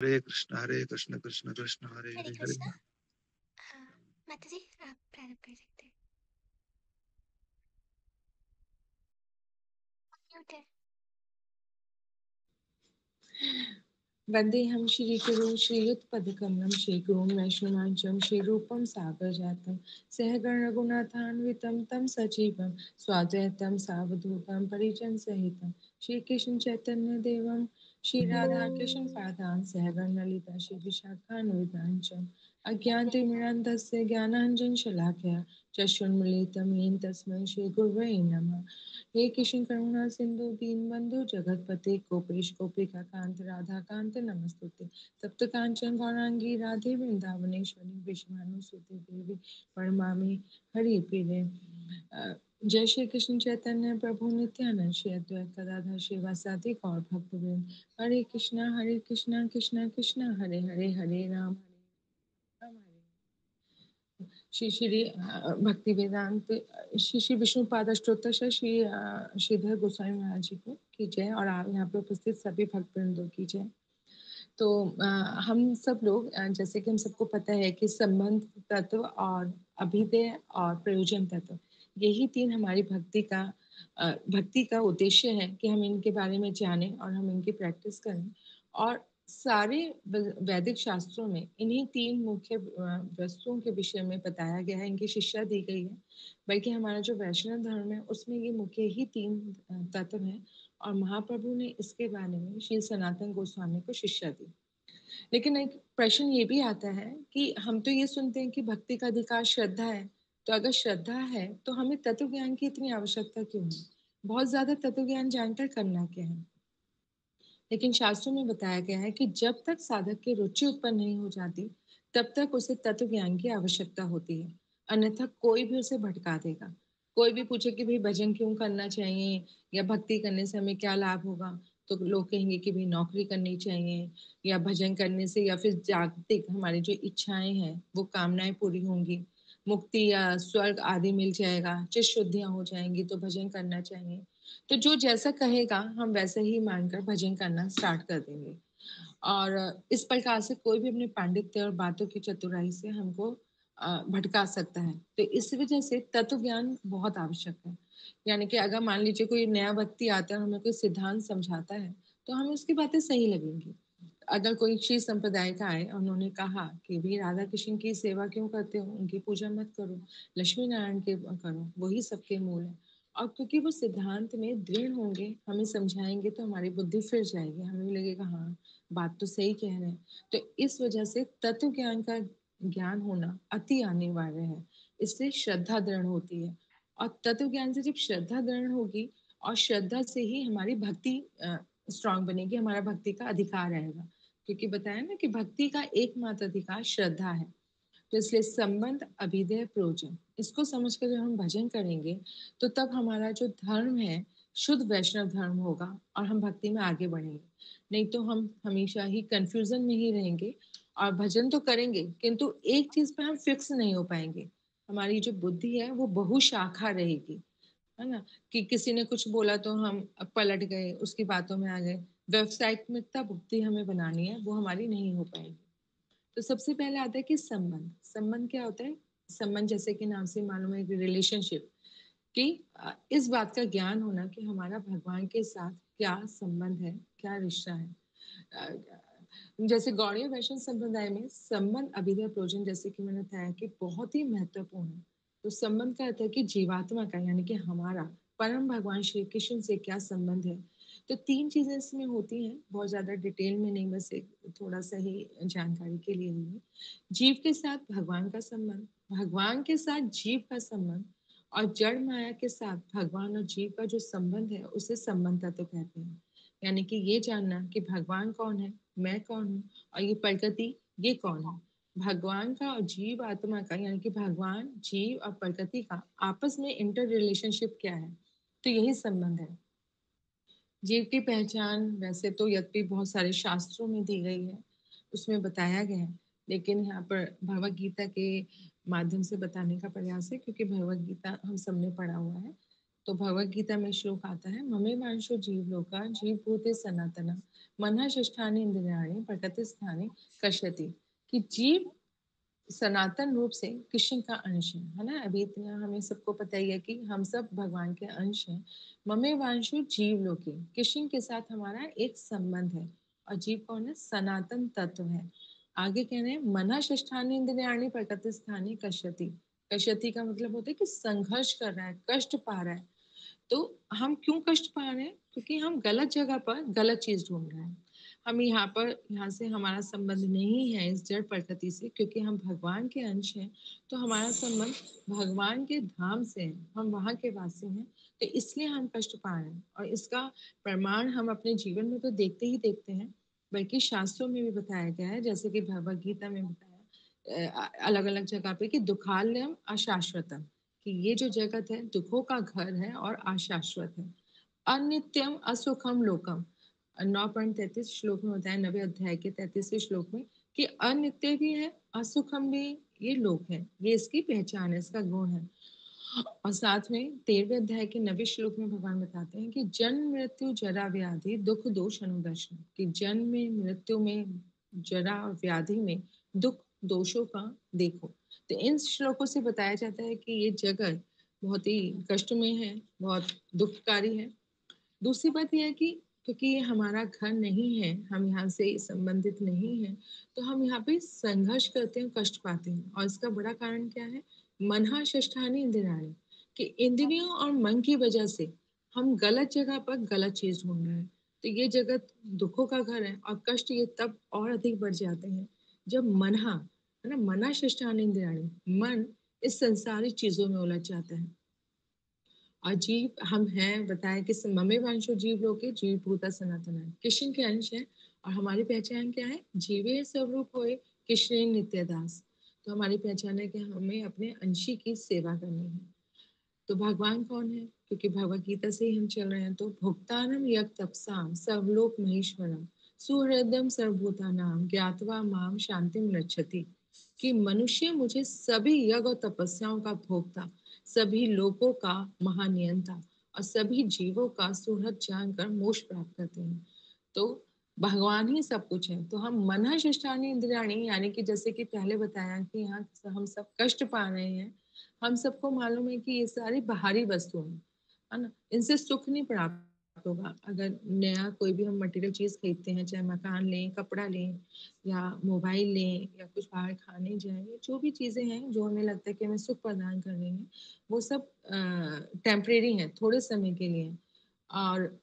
हरे कृष्ण कृष्ण कृष्ण हरे हरे हरे हरे कृष्णा। हाँ, माता जी आप प्रारंभ कर सकते हैं। म्यूट है। वन्देऽहं श्रीगुरुं श्रीयुतपदकमलं श्रीगुरुं वैष्णवांचं श्रीरूपं सागरजातं सहगणरघुनाथान्वितं तं सजीवं स्वाद्वैतं सावधूतं परिजनसहितं श्रीकृष्णचैतन्यदेवं श्रीराधाकृष्णपादान् सहगणललिता श्रीविशाखान्वितां च अज्ञानतिमिरान्धस्य ज्ञानाञ्जनशलाकया चक्षुन्मीलितं येन तस्मै श्रीगुरवे नमः। हे कृष्ण करुणा सिंधु दीनबंधु जगतपते गोपेश गोपिका कांत राधा कांत नमस्तुते तप्त कांचन गौरांगी राधे वृंदावनेश्वरी विश्वानुसुते देवी परमामि हरि प्रिय। जय श्री कृष्ण चैतन्य प्रभु नित्यानंद श्री अद्वैत गदाधर शिवासादि गौर भक्तवृंद हरे कृष्णा कृष्णा कृष्णा हरे हरे हरे राम हरे राम। श्री श्री भक्ति वेदांत श्री श्री विष्णुपाद स्तोत्र से श्री श्रीधर गोस्वामी महाराज जी को की जय और आप यहाँ पे उपस्थित सभी भक्तवृंदों की जय। तो हम सब लोग जैसे कि हम सबको पता है कि संबंध तत्व और अभिधेय और प्रयोजन तत्व यही तीन हमारी भक्ति का उद्देश्य है कि हम इनके बारे में जानें और हम इनकी प्रैक्टिस करें। और सारे वैदिक शास्त्रों में इन्हीं तीन मुख्य वस्तुओं के विषय में बताया गया है, इनकी शिक्षा दी गई है। बल्कि हमारा जो वैष्णव धर्म है उसमें ये मुख्य ही तीन तत्व हैं और महाप्रभु ने इसके बारे में श्री सनातन गोस्वामी को शिक्षा दी। लेकिन एक प्रश्न ये भी आता है कि हम तो ये सुनते हैं कि भक्ति का अधिकार श्रद्धा है, तो अगर श्रद्धा है तो हमें तत्व ज्ञान की इतनी आवश्यकता क्यों है? बहुत ज्यादा तत्व ज्ञान जानकर करना क्या है? लेकिन शास्त्रों में बताया गया है कि जब तक साधक की रुचि उत्पन्न नहीं हो जाती तब तक उसे तत्व ज्ञान की आवश्यकता होती है, अन्यथा कोई भी उसे भटका देगा। कोई भी पूछे कि भाई भजन क्यों करना चाहिए या भक्ति करने से हमें क्या लाभ होगा, तो लोग कहेंगे कि भाई नौकरी करनी चाहिए या भजन करने से या फिर जागतिक हमारी जो इच्छाएं हैं वो कामनाएं पूरी होंगी, मुक्ति या स्वर्ग आदि मिल जाएगा, चित्त शुद्धियां हो जाएंगी तो भजन करना चाहिए। तो जो जैसा कहेगा हम वैसे ही मानकर भजन करना स्टार्ट कर देंगे। और इस प्रकार से कोई भी अपने पांडित्य और बातों की चतुराई से हमको भटका सकता है। तो इस वजह से तत्व ज्ञान बहुत आवश्यक है। यानी कि अगर मान लीजिए कोई नया व्यक्ति आता है हमें कोई सिद्धांत समझाता है तो हमें उसकी बातें सही लगेंगी। अगर कोई श्री संप्रदाय का आए और उन्होंने कहा कि भी राधा कृष्ण की सेवा क्यों करते हो, उनकी पूजा मत करो, लक्ष्मी नारायण के करो, वही सबके मूल है। और क्योंकि वो सिद्धांत में दृढ़ होंगे, हमें समझाएंगे तो हमारी बुद्धि फिर जाएगी, हमें भी लगेगा हाँ बात तो सही कह रहे हैं। तो इस वजह से तत्व ज्ञान का ज्ञान होना अति अनिवार्य है। इससे श्रद्धा दृढ़ होती है और तत्व ज्ञान से जब श्रद्धा दृढ़ होगी और श्रद्धा से ही हमारी भक्ति स्ट्रांग बनेगी, हमारा भक्ति का अधिकार रहेगा। क्योंकि बताया ना कि भक्ति का एकमात्र अधिकार श्रद्धा है। तो इसलिए संबंध अभिधेय प्रयोजन इसको समझकर जब हम भजन करेंगे तो तब हमारा जो धर्म है शुद्ध वैष्णव धर्म होगा और हम भक्ति में आगे बढ़ेंगे। नहीं तो हम हमेशा ही कंफ्यूजन में ही रहेंगे और भजन तो करेंगे किंतु एक चीज पे हम फिक्स नहीं हो पाएंगे। हमारी जो बुद्धि है वो बहुशाखा रहेगी, है ना। कि किसी ने कुछ बोला तो हम पलट गए, उसकी बातों में आ गए। व्यवसायिकता बुद्धि हमें बनानी है, वो हमारी नहीं हो पाएगी। तो सबसे पहले आता है कि संबंध। संबंध क्या होता है? संबंध जैसे कि नाम से मालूम है, रिलेशनशिप कि इस बात का ज्ञान होना कि हमारा भगवान के साथ क्या संबंध है, क्या रिश्ता है। जैसे गौड़ीय वैष्णव संप्रदाय में संबंध अभिधेय प्रयोजन जैसे कि मैंने बताया कि बहुत ही महत्वपूर्ण है। तो संबंध का अर्थ है कि जीवात्मा का यानी कि हमारा परम भगवान श्री कृष्ण से क्या संबंध है। तो तीन चीजें इसमें होती हैं, बहुत ज्यादा डिटेल में नहीं, बस एक थोड़ा सा ही जानकारी के लिए ही। जीव के साथ भगवान का संबंध, भगवान के साथ जीव का संबंध और जड़ माया के साथ भगवान और जीव का जो संबंध है उसे संबंध तत्व कहते हैं। यानी कि ये जानना कि भगवान कौन है, मैं कौन हूँ और ये प्रकृति ये कौन है। भगवान का और जीव आत्मा का यानी कि भगवान जीव और प्रकृति का आपस में इंटर रिलेशनशिप क्या है, तो यही संबंध है। जीव की पहचान वैसे तो यद्यपि बहुत सारे शास्त्रों में दी गई है, उसमें बताया गया है, लेकिन यहाँ पर भगवत गीता के माध्यम से बताने का प्रयास है क्योंकि भगवत गीता हम सबने पढ़ा हुआ है। तो भगवत गीता में श्लोक आता है, ममे वांशो जीव लोका जीव भूते सनातना मनः षष्ठानि इंद्रियाणि प्रकृति स्थाने कश्यति, कि जीव सनातन रूप से कृष्ण का अंश है ना। अभी इतना हमें सबको पता ही है कि हम सब भगवान के अंश हैं। ममे वांशु जीव लोके, कृष्ण के साथ हमारा एक संबंध है। और जीव कौन है? सनातन तत्व है। आगे कह रहे हैं मना षष्ठानि इंद्रियाणि प्रकृति स्थानी कश्यति। कश्यति का मतलब होता है कि संघर्ष कर रहा है, कष्ट पा रहा है। तो हम क्यों कष्ट पा रहे हैं? क्योंकि हम गलत जगह पर गलत चीज ढूंढ रहे हैं। हम यहाँ से हमारा संबंध नहीं है इस जड़ प्रकृति से, क्योंकि हम भगवान के अंश हैं। तो हमारा संबंध भगवान के धाम से है, हम वहाँ के वासी हैं। तो इसलिए हम कष्ट पा रहे हैं। और इसका प्रमाण हम अपने जीवन में तो देखते ही देखते हैं, बल्कि शास्त्रों में भी बताया गया है, जैसे कि भगवद गीता में बताया अलग अलग जगह पे कि दुखालयम अशाश्वतम, कि ये जो जगत है दुखों का घर है और अशाश्वत है। अनित्यम असुखम लोकम, 9.33 श्लोक में बताया, 9वें अध्याय के 33वें श्लोक में, कि अनित्य भी है, असुखम भी ये लोक है, ये इसकी पहचान है, इसका गुण है। और साथ में 13वें अध्याय के 9वें श्लोक में भगवान बताते हैं कि जन्म मृत्यु जरा व्याधि दुख दोष अनुदर्शन, कि जन्म में, मृत्यु में, जरा व्याधि में, दुख दोषों का देखो। तो इन श्लोकों से बताया जाता है कि ये जगत बहुत ही कष्ट में है, बहुत दुखकारी है। दूसरी बात यह है कि क्योंकि ये हमारा घर नहीं है, हम यहाँ से संबंधित नहीं है, तो हम यहाँ पे संघर्ष करते हैं, कष्ट पाते हैं। और इसका बड़ा कारण क्या है? मनहा षष्ठानि इंद्रियाणि, कि इंद्रियों और मन की वजह से हम गलत जगह पर गलत चीज ढूंढ रहे हैं। तो ये जगत दुखों का घर है, और कष्ट ये तब और अधिक बढ़ जाते हैं जब मनहा, है ना, मना षष्ठानि इंद्रियाणि, मन इस संसारी चीजों में उलझ जाता है। और जीव हम हैं, बताया कि ममे वंशो जीव लोके जीव भूता सनातन है, कृष्ण के अंश है। और हमारी पहचान क्या है? जीवे स्वरूप होए कृष्ण नित्य दास। तो हमारी पहचान है कि हमें अपने अंशी की सेवा करनी है। तो भगवान कौन है? क्योंकि भगवत गीता से ही हम चल रहे हैं, तो भुक्तानम यक तपसाम सर्वलोक महेश्वरम सुहृदम सर्वभूता नाम ज्ञातवा माम शांतिम रक्षति, कि मनुष्य मुझे सभी यज्ञ और तपस्याओं का भोक्ता, सभी लोगों का महानियंता और सभी जीवों का सुहृद जानकर मोक्ष प्राप्त करते हैं। तो भगवान ही सब कुछ है। तो हम मन शिष्टानी इंद्रियाणी, यानी कि जैसे कि पहले बताया कि यहाँ हम सब कष्ट पा रहे हैं, हम सबको मालूम है कि ये सारी बाहरी वस्तु है ना, इनसे सुख नहीं प्राप्त होगा। अगर नया कोई भी हम मटेरियल चीज खरीदते हैं, चाहे मकान लें, कपड़ा लें, या मोबाइल लें, या कुछ बाहर खाने जाएं, जो भी चीजें हैं जो हमें लगता है कि हमें सुख प्रदान कर रही हैं, वो सब टेम्परेरी हैं, थोड़े समय के लिए। और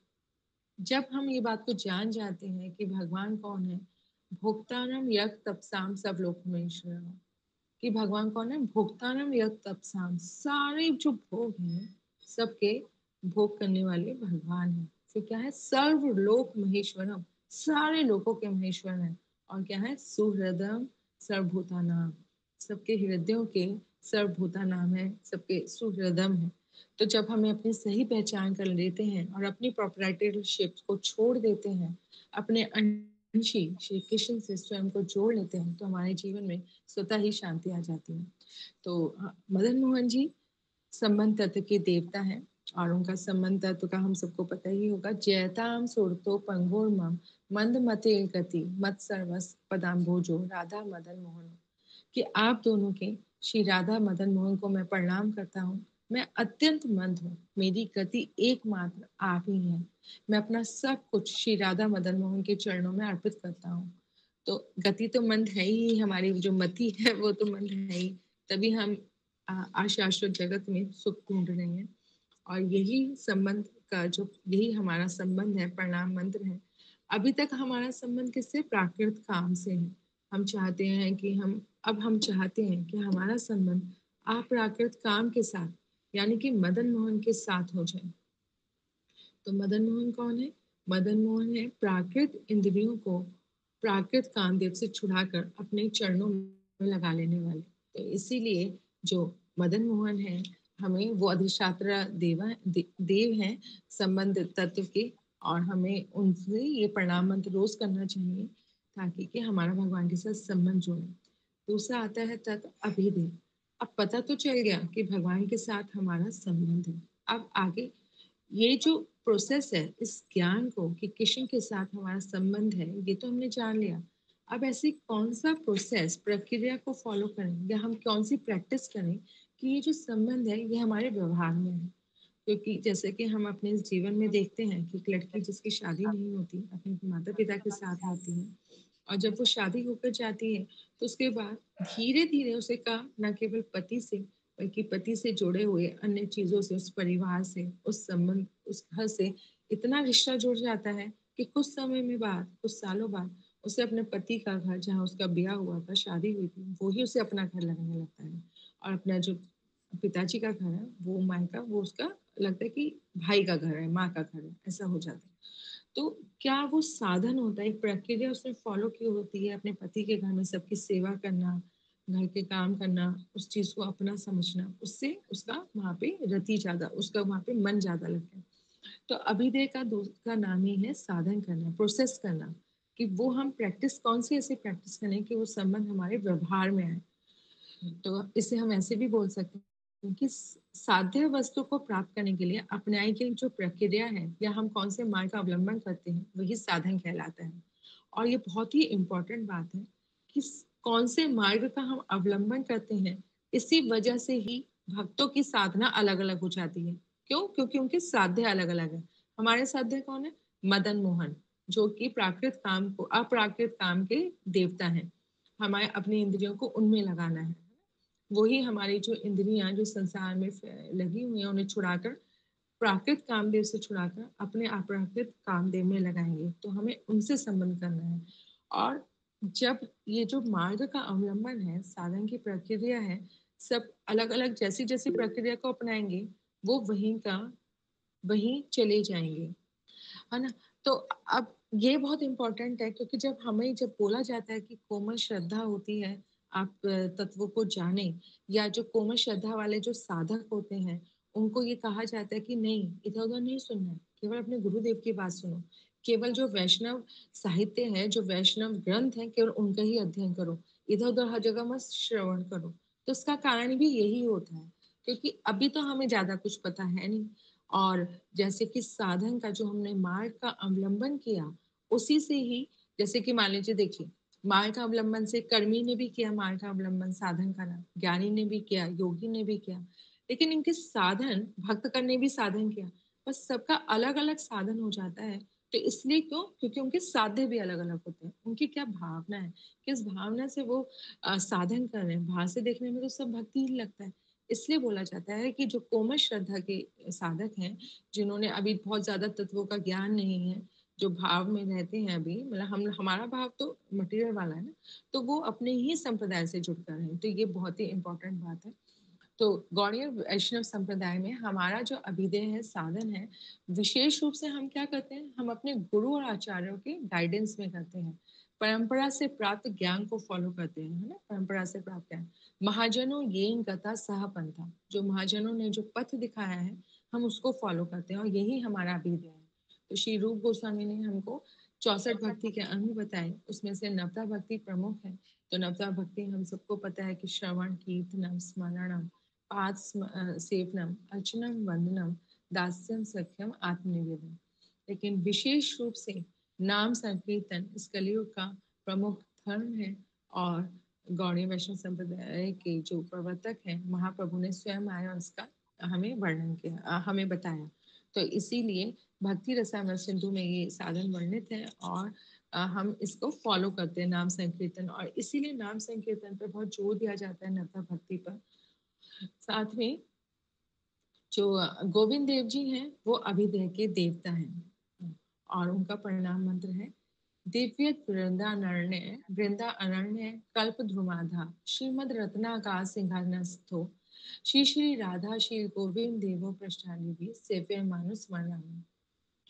जब हम ये बात को जान जाते हैं कि भगवान कौन है, भोक्तानम यक तपसाम सब लोक महेश्वर, कि भगवान कौन है? भोक्तानम यक तपसाम, सारे जो भोग हैं सबके भोग करने वाले भगवान है। फिर क्या है? सर्व लोक महेश्वरम, सारे लोकों के महेश्वर है। और क्या है? सुहृदम सर्वभूता नाम, सबके हृदयों के सर्वभूता नाम है, सबके सुहृदम है। तो जब हमें अपनी सही पहचान कर लेते हैं और अपनी प्रोप्राइटरशिप को छोड़ देते हैं, अपने अंशी श्री कृष्ण से स्वयं को जोड़ लेते हैं, तो हमारे जीवन में स्वतः ही शांति आ जाती है। तो मदन मोहन जी संबंध तत्व के देवता हैं, और उनका संबंध तत्व का हम सबको पता ही होगा। जयताम सुरतो पंगुर्मम मंद मते गति मत सर्वस पदाम्भोजो राधा मदन मोहन, कि आप दोनों के श्री राधा मदन मोहन को मैं प्रणाम करता हूँ। मैं अत्यंत मंद हूँ, मेरी गति एकमात्र आप ही हैं। मैं अपना सब कुछ श्री राधा मदन मोहन के चरणों में अर्पित करता हूँ। तो गति तो मंद है ही, हमारी जो मति है वो तो मंद है ही, तभी हम अशाश्वत जगत में सुख ढूंढ रहे हैं। और यही संबंध का जो, यही हमारा संबंध है, प्रणाम मंत्र है। अभी तक हमारा संबंध किससे? प्राकृत काम से है। हम चाहते हैं कि हम चाहते हैं कि हमारा संबंध अप्राकृत काम के साथ, यानी कि मदन मोहन के साथ हो जाए। तो मदन मोहन कौन है? मदन मोहन है प्राकृत इंद्रियों को प्राकृत कामदेव से छुड़ाकर अपने चरणों में लगा लेने वाले। तो इसीलिए जो मदन मोहन है, हमें वो अधिष्ठात्र देव हैं संबंध तत्व के, और हमें उनसे ये प्रणाम मंत्र रोज करना चाहिए, ताकि कि हमारा भगवान के साथ संबंध जुड़े। दूसरा आता है तत्व अभिधेय। अब पता तो चल गया कि भगवान के साथ हमारा संबंध है। अब आगे ये जो प्रोसेस है, इस ज्ञान को कि कृष्ण के साथ हमारा संबंध है, ये तो हमने जान लिया। अब ऐसी कौन सा प्रोसेस, प्रक्रिया को फॉलो करें या हम कौन सी प्रैक्टिस करें कि ये जो संबंध है ये हमारे व्यवहार में है। क्योंकि जैसे कि हम अपने इस जीवन में देखते हैं कि एक लड़की जिसकी शादी नहीं होती अपने माता पिता के साथ रहती है, और जब वो शादी होकर जाती है तो उसके बाद धीरे धीरे उसे का न केवल पति से बल्कि पति से जुड़े हुए अन्य चीजों से, उस परिवार से, उस संबंध, उस घर से इतना रिश्ता जुड़ जाता है कि कुछ समय में बाद, कुछ सालों बाद उसे अपने पति का घर, जहाँ उसका ब्याह हुआ था, शादी हुई थी, वो ही उसे अपना घर लगने लगता है। और अपना जो पिताजी का घर है, वो मायका, वो उसका लगता है कि भाई का घर है, माँ का घर है, ऐसा हो जाता है। तो क्या वो साधन होता है, एक प्रक्रिया उसने फॉलो की होती है अपने पति के घर में सबकी सेवा करना, घर के काम करना, उस चीज को अपना समझना, उससे उसका वहाँ पे रति ज्यादा, उसका वहाँ पे मन ज्यादा लगता है। तो अभिदय का दूसरा नाम ही है साधन करना, प्रोसेस करना, कि वो हम प्रैक्टिस कौन सी ऐसी प्रैक्टिस करें कि वो संबंध हमारे व्यवहार में आए। तो इसे हम ऐसे भी बोल सकते हैं कि साध्य वस्तु को प्राप्त करने के लिए अपनाई गई जो प्रक्रिया है या हम कौन से मार्ग का अवलंबन करते हैं वही साधन कहलाता है। और ये बहुत ही इम्पोर्टेंट बात है कि कौन से मार्ग का हम अवलंबन करते हैं, इसी वजह से ही भक्तों की साधना अलग अलग हो जाती है। क्यों? क्योंकि उनके साध्य अलग अलग है। हमारे साध्य कौन है? मदन मोहन, जो कि प्राकृत काम को अप्राकृत काम के देवता हैं। हमारे अपनी इंद्रियों को उनमें लगाना है। वही हमारी जो इंद्रियां जो संसार में लगी हुई हैं उन्हें छुड़ाकर, प्राकृत कामदेव से छुड़ाकर अपने अप्राकृत कामदेव में लगाएंगे। तो हमें उनसे संबंध करना है। और जब ये जो मार्ग का अवलंबन है, साधन की प्रक्रिया है, सब अलग अलग जैसी जैसी प्रक्रिया को अपनाएंगे वो वहीं का वहीं चले जाएंगे, है ना। तो अब ये बहुत इंपॉर्टेंट है क्योंकि जब बोला जाता है कि कोमल श्रद्धा होती है, आप तत्वों को जाने, या जो कोमल श्रद्धा वाले जो साधक होते हैं उनको ये कहा जाता है कि नहीं, इधर उधर नहीं सुनना है, केवल अपने गुरुदेव की बात सुनो, केवल जो वैष्णव साहित्य है, जो वैष्णव ग्रंथ है, केवल उनका ही अध्ययन करो, इधर उधर हर जगह मत श्रवण करो। तो इसका कारण भी यही होता है क्योंकि अभी तो हमें ज्यादा कुछ पता है नहीं। और जैसे कि साधन का जो हमने मार्ग का अवलंबन किया, उसी से ही, जैसे कि मान लीजिए, देखिए, मार्ग का अवलंबन से कर्मी ने भी किया, मार्ग का अवलंबन साधन करा, ज्ञानी ने भी किया, योगी ने भी किया, लेकिन इनके साधन, भक्त करने भी साधन किया, बस सबका अलग अलग साधन हो जाता है। तो इसलिए क्यों? क्योंकि उनके साध्य भी अलग अलग होते हैं, उनकी क्या भावना है, किस भावना से वो साधन कर रहे हैं। बाहर से देखने में तो सब भक्ति ही लगता है। इसलिए बोला जाता है कि जो कोमल श्रद्धा के साधक हैं, जिन्होंने अभी बहुत ज्यादा तत्वों का ज्ञान नहीं है, जो भाव में रहते हैं अभी, मतलब हम हमारा भाव तो मटेरियल वाला है ना, तो वो अपने ही संप्रदाय से जुड़कर हैं। तो ये बहुत ही इंपॉर्टेंट बात है। तो गौड़ीय वैष्णव संप्रदाय में हमारा जो अभिधेय है, साधन है, विशेष रूप से हम क्या करते हैं, हम अपने गुरु और आचार्यों के गाइडेंस में करते हैं, परंपरा से प्राप्त ज्ञान को फॉलो करते हैं, है ना, परंपरा से प्राप्त ज्ञान। महाजनों ये गता सह पंथा, जो महाजनों ने जो पथ दिखाया है हम उसको फॉलो करते हैं, और यही हमारा अभिधेय है। तो श्री रूप गोस्वामी ने हमको 64 भक्ति के अंग बताए, उसमें से नवता भक्ति प्रमुख है। तो नवता भक्ति हम सबको पता है कि श्रवण, कीर्तनम, स्मरणम, पाद सेवनम, अर्चनम, वंदनम, दास्यम, सख्यम, आत्मनिवेदन। लेकिन विशेष रूप से नाम संकीर्तन इस कलयुग का प्रमुख धर्म है। और गौड़ीय वैष्णव संप्रदाय के जो प्रवर्तक हैं, महाप्रभु ने स्वयं आया और इसका हमें वर्णन किया, हमें बताया। तो इसीलिए भक्ति रसामृत सिंधु में ये साधन वर्णित है, और हम इसको फॉलो करते हैं, नाम संकीर्तन। और इसीलिए नाम संकीर्तन पर बहुत जोर दिया जाता है, नवता भक्ति पर। साथ में जो गोविंद देव जी हैं वो अभिधेय के देवता हैं, और उनका परिणाम मंत्र है, दिव्य वृंदारण्य वृंदा अरण्य कल्प ध्रुमाधा श्रीमद रत्नाका सिंहासनस्थो श्री श्री राधा श्री गोविंद देवो पृष्ठानि सेव्य मानुस स्मरणामि।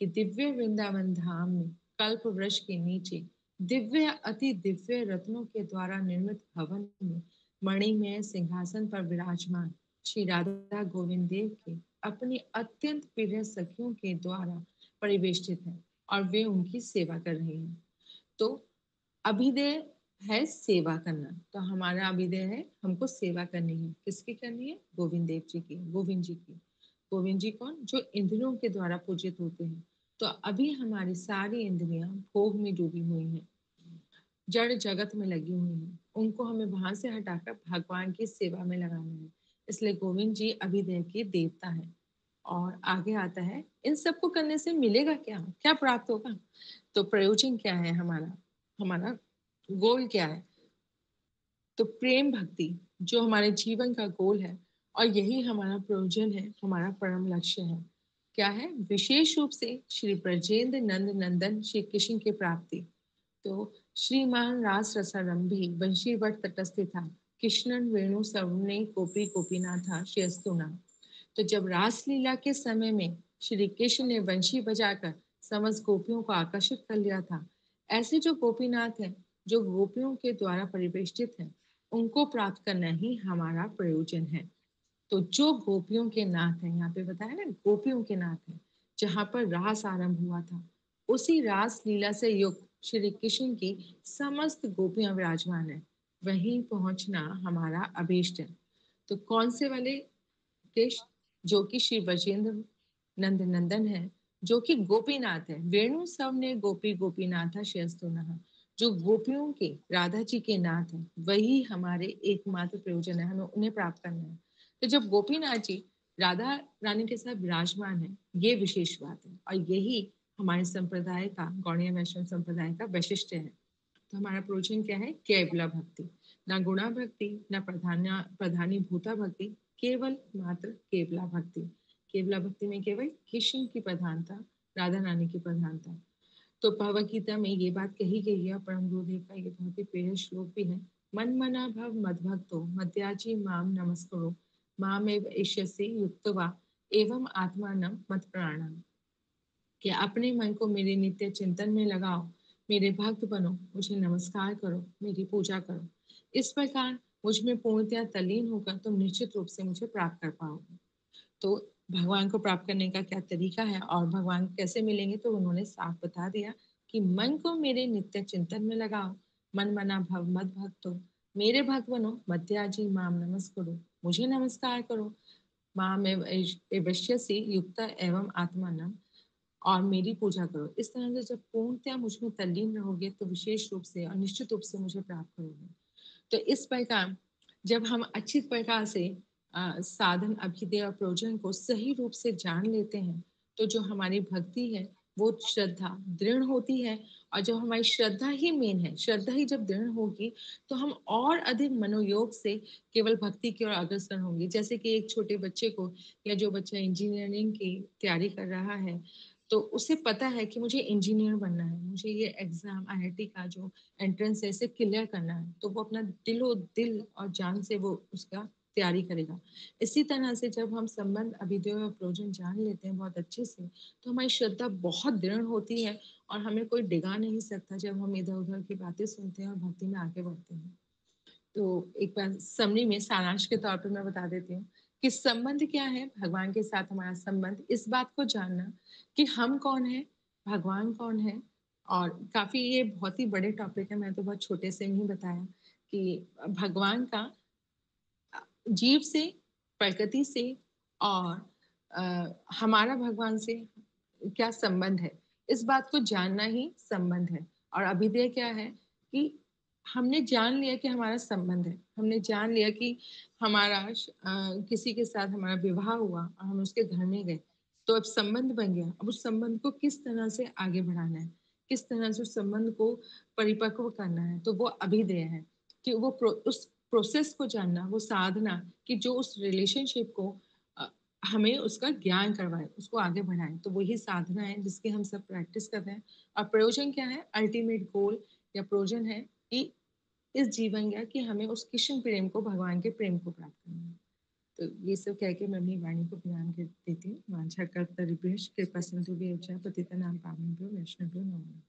कि दिव्य वृंदावन धाम में कल्प वृक्ष के नीचे दिव्य अति दिव्य रत्नों के द्वारा निर्मित भवन में मणिमय सिंहासन पर विराजमान श्री राधा गोविंद देव के अपनी अत्यंत प्रिय सखियों के द्वारा परिवेष्टित है, और वे उनकी सेवा कर रही हैं। तो अभिधेय है सेवा करना। तो हमारा अभिधेय है हमको सेवा करनी है, किसकी करनी है? गोविंद देव जी की, गोविंद जी की। गोविंद जी कौन? जो इंद्रियों के द्वारा पूजित होते हैं। तो अभी हमारी सारी इंद्रियां भोग में डूबी हुई हैं, जड़ जगत में लगी हुई हैं, उनको हमें वहां से हटाकर भगवान की सेवा में लगाना है। इसलिए गोविंद जी अभिदय के देवता है। और आगे आता है, इन सबको करने से मिलेगा क्या, क्या प्राप्त होगा? तो प्रयोजन क्या है हमारा, हमारा गोल क्या है? तो प्रेम भक्ति जो हमारे जीवन का गोल है, और यही हमारा प्रयोजन है, हमारा परम लक्ष्य है। क्या है? विशेष रूप से श्री ब्रजेंद्र नंद नंदन श्री कृष्ण की प्राप्ति। तो श्रीमान रास रसारंभी वंशीवट तटस्थ था, कृष्णन वेणु सवने गोपी गोपीनाथा श्रेयस्तुना। तो जब रासलीला के समय में श्री कृष्ण ने वंशी बजाकर समस्त गोपियों को आकर्षित कर लिया था, ऐसे जो गोपीनाथ हैं, जो गोपियों के द्वारा परिवेष्टित हैं, उनको प्राप्त करना ही हमारा प्रयोजन है। तो जो गोपियों के नाथ हैं, यहाँ पे बताया ना गोपियों के नाथ हैं, जहाँ पर रास आरंभ हुआ था, उसी रास लीला से युक्त श्री कृष्ण की समस्त गोपियां विराजमान है, वहीं पहुंचना हमारा अभीष्ट है। तो कौन से वाले कृष्ण? जो कि श्री ब्रजेंद्र नंद नंदन है, जो कि गोपीनाथ है। वेणु सव ने गोपी गोपीनाथ श्रेयस्तुनः। जो गोपियों के, राधा जी के नाथ है, वही हमारे एकमात्र प्रयोजन है, हमें उन्हें प्राप्त करना है। तो जब गोपीनाथ जी राधा रानी के साथ विराजमान है, ये विशेष बात है, और यही हमारे संप्रदाय का, गौड़ीय वैष्णव संप्रदाय का वैशिष्ट्य है। तो हमारा प्रयोजन क्या है? केवला भक्ति, ना गुणा भक्ति, ना प्रधानी भूता भक्ति, केवल मात्र केवला भक्ति। केवला भक्ति में केवल कृष्ण की प्रधानता, राधा रानी की प्रधानता। तो भगवत गीता में ये बात कही गई है, परम गुरुदेव का ये बहुत ही प्रिय श्लोक भी है। मन मना भव मद भक्तो मद्याजी माम नमस्करो, माम एव एष्यसि युक्तवा एवं आत्मानं मत प्राणम। कि अपने मन को मेरे नित्य चिंतन में लगाओ, मेरे भक्त बनो, मुझे नमस्कार करो, मेरी पूजा करो। इस प्रकार मुझ में पूर्णतया तल्लीन होकर तुम निश्चित रूप से मुझे प्राप्त कर पाओगे। तो भगवान को प्राप्त करने का क्या तरीका है और भगवान कैसे मिलेंगे, तो उन्होंने साफ बता दिया कि मन को मेरे नित्य चिंतन में लगाओ, मन मना भव मद भक्तो, मेरे भक्त बनो, मध्याजी माम नमस्करो, मुझे नमस्कार करो, माम एवश्यसि युक्त एवं आत्मानम, और मेरी पूजा करो। इस तरह से जब पूर्णतया मुझ में तल्लीन रहोगे, तो विशेष रूप से और निश्चित रूप से मुझे प्राप्त करोगे। तो इस प्रकार जब हम अच्छी प्रकार से साधन अभ्युदय और प्रयोजन को सही रूप से जान लेते हैं, तो जो हमारी भक्ति है वो श्रद्धा दृढ़ होती है। और जब हमारी श्रद्धा ही मेन है, श्रद्धा ही जब दृढ़ होगी, तो हम और अधिक मनोयोग से केवल भक्ति की ओर अग्रसर होंगे। जैसे कि एक छोटे बच्चे को, या जो बच्चा इंजीनियरिंग की तैयारी कर रहा है, तो उसे पता है कि मुझे इंजीनियर बनना है, मुझे ये एग्जाम आईआईटी का जो एंट्रेंस है इसे क्लियर करना है, तो वो अपना दिलो दिल और जान से वो उसका तैयारी करेगा। इसी तरह से जब हम संबंध अभिधेय और प्रयोजन जान लेते हैं बहुत अच्छे से, तो हमारी श्रद्धा बहुत दृढ़ होती है, और हमें कोई डिगा नहीं सकता जब हम इधर उधर की बातें सुनते हैं और भक्ति में आगे बढ़ते हैं। तो एक बार समरी में सारांश के तौर पे मैं बता देती हूँ कि संबंध क्या है, भगवान के साथ हमारा संबंध, इस बात को जानना कि हम कौन है, भगवान कौन है। और काफी ये बहुत ही बड़े टॉपिक है, मैं तो बहुत छोटे से ही बताया कि भगवान का जीव से, प्रकृति से, और हमारा भगवान से क्या संबंध है, इस बात को जानना ही संबंध है। और अभिधेय क्या है कि हमने जान लिया कि हमारा संबंध है, हमने जान लिया कि हमारा किसी के साथ हमारा विवाह हुआ और हम उसके घर में गए, तो अब संबंध बन गया। अब उस संबंध को किस तरह से आगे बढ़ाना है, किस तरह से उस संबंध को परिपक्व करना है, तो वो अभिधेय है। कि वो उस प्रोसेस को जानना, वो साधना, कि जो उस रिलेशनशिप को अ, हमें उसका ज्ञान करवाए, उसको आगे बढ़ाए, तो वही साधना है जिसकी हम सब प्रैक्टिस कर रहे हैं। और प्रयोजन क्या है? अल्टीमेट गोल या प्रयोजन है कि इस जीवन या कि हमें उस कृष्ण प्रेम को, भगवान के प्रेम को प्राप्त करना है। तो ये सब कह के मैं अपनी वाणी को विराम कर देती हूँ। वांछा कर्तव्य कृपा सिंधु पतितनां पावनेभ्यो वैष्णवेभ्यो नमः।